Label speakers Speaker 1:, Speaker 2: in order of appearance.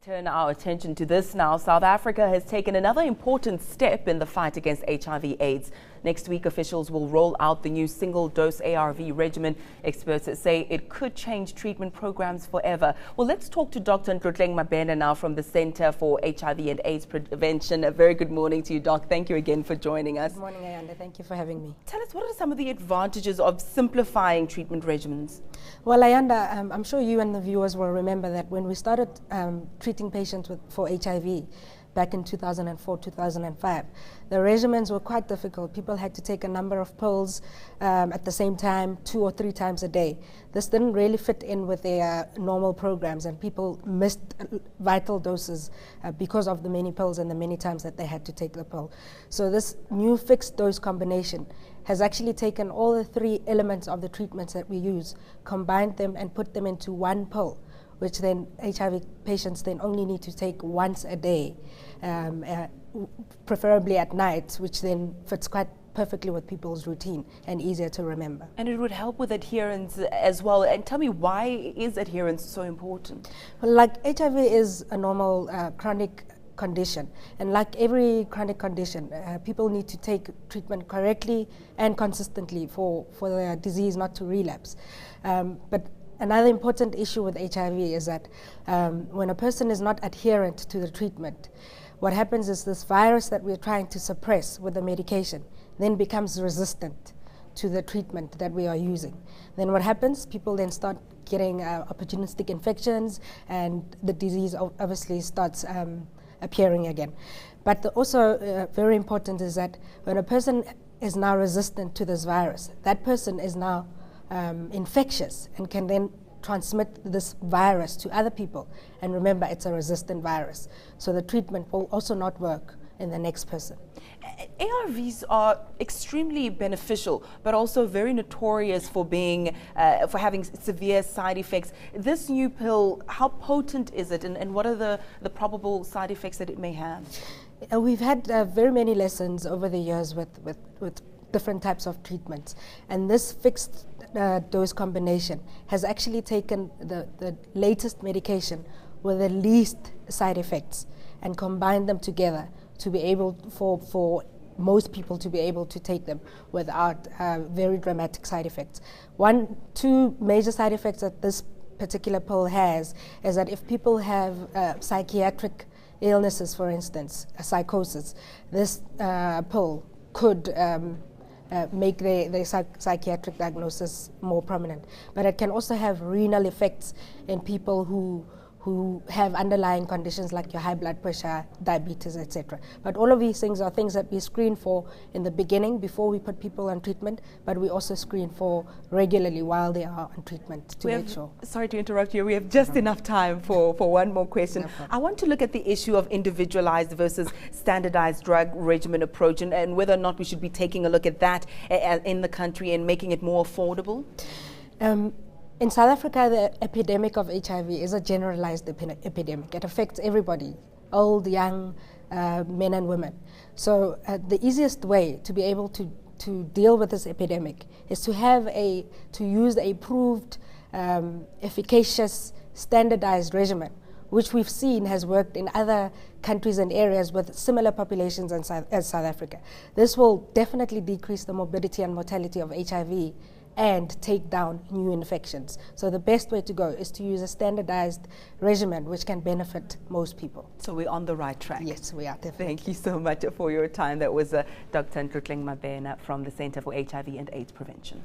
Speaker 1: Turn our attention to this now. South Africa has taken another important step in the fight against HIV/AIDS. Next week, officials will roll out the new single-dose ARV regimen. Experts say it could change treatment programs forever. Well, let's talk to Dr. Ntlotleng Mabena now from the Center for HIV and AIDS Prevention. A very good morning to you, Doc. Thank you again for joining us.
Speaker 2: Good morning, Ayanda. Thank you for having me.
Speaker 1: Tell us, what are some of the advantages of simplifying treatment regimens?
Speaker 2: Well, Ayanda, I'm sure you and the viewers will remember that when we started treating patients for HIV back in 2004, 2005, the regimens were quite difficult. People had to take a number of pills at the same time, 2 or 3 times a day. This didn't really fit in with their normal programs, and people missed vital doses because of the many pills and the many times that they had to take the pill. So this new fixed dose combination has actually taken all the 3 elements of the treatments that we use, combined them and put them into one pill, which then HIV patients then only need to take once a day, preferably at night, which then fits quite perfectly with people's routine and easier to remember.
Speaker 1: And it would help with adherence as well. And tell me, why is adherence so important?
Speaker 2: Well, like HIV is a normal chronic condition, and like every chronic condition, people need to take treatment correctly and consistently for the disease not to relapse. But another important issue with HIV is that when a person is not adherent to the treatment, what happens is this virus that we're trying to suppress with the medication then becomes resistant to the treatment that we are using. Then what happens? People then start getting opportunistic infections, and the disease obviously starts appearing again. But also very important is that when a person is now resistant to this virus, that person is now infectious and can then transmit this virus to other people. And remember, it's a resistant virus. So the treatment will also not work in the next person.
Speaker 1: ARVs are extremely beneficial, but also very notorious for being, for having severe side effects. This new pill, how potent is it, and what are the probable side effects that it may have?
Speaker 2: We've had very many lessons over the years with different types of treatments, and this fixed dose combination has actually taken the latest medication with the least side effects and combined them together to be able for most people to be able to take them without very dramatic side effects. 2 major side effects that this particular pill has is that if people have psychiatric illnesses, for instance, psychosis, this pill could make the psychiatric diagnosis more prominent. But it can also have renal effects in people who have underlying conditions like your high blood pressure, diabetes, etc. But all of these things are things that we screen for in the beginning before we put people on treatment, but we also screen for regularly while they are on treatment to make sure.
Speaker 1: Sorry to interrupt you, we have just enough time for one more question. No, I want to look at the issue of individualized versus standardized drug regimen approach, and whether or not we should be taking a look at that in the country and making it more affordable.
Speaker 2: In South Africa, the epidemic of HIV is a generalized epidemic. It affects everybody, old, young, men and women. So the easiest way to be able to deal with this epidemic is to use a proved, efficacious, standardized regimen, which we've seen has worked in other countries and areas with similar populations as South Africa. This will definitely decrease the morbidity and mortality of HIV and take down new infections. So the best way to go is to use a standardized regimen which can benefit most people.
Speaker 1: So we're on the right track.
Speaker 2: Yes, we are, definitely.
Speaker 1: Thank you so much for your time. That was Dr. Ntlotleng Mabena from the Center for HIV and AIDS Prevention.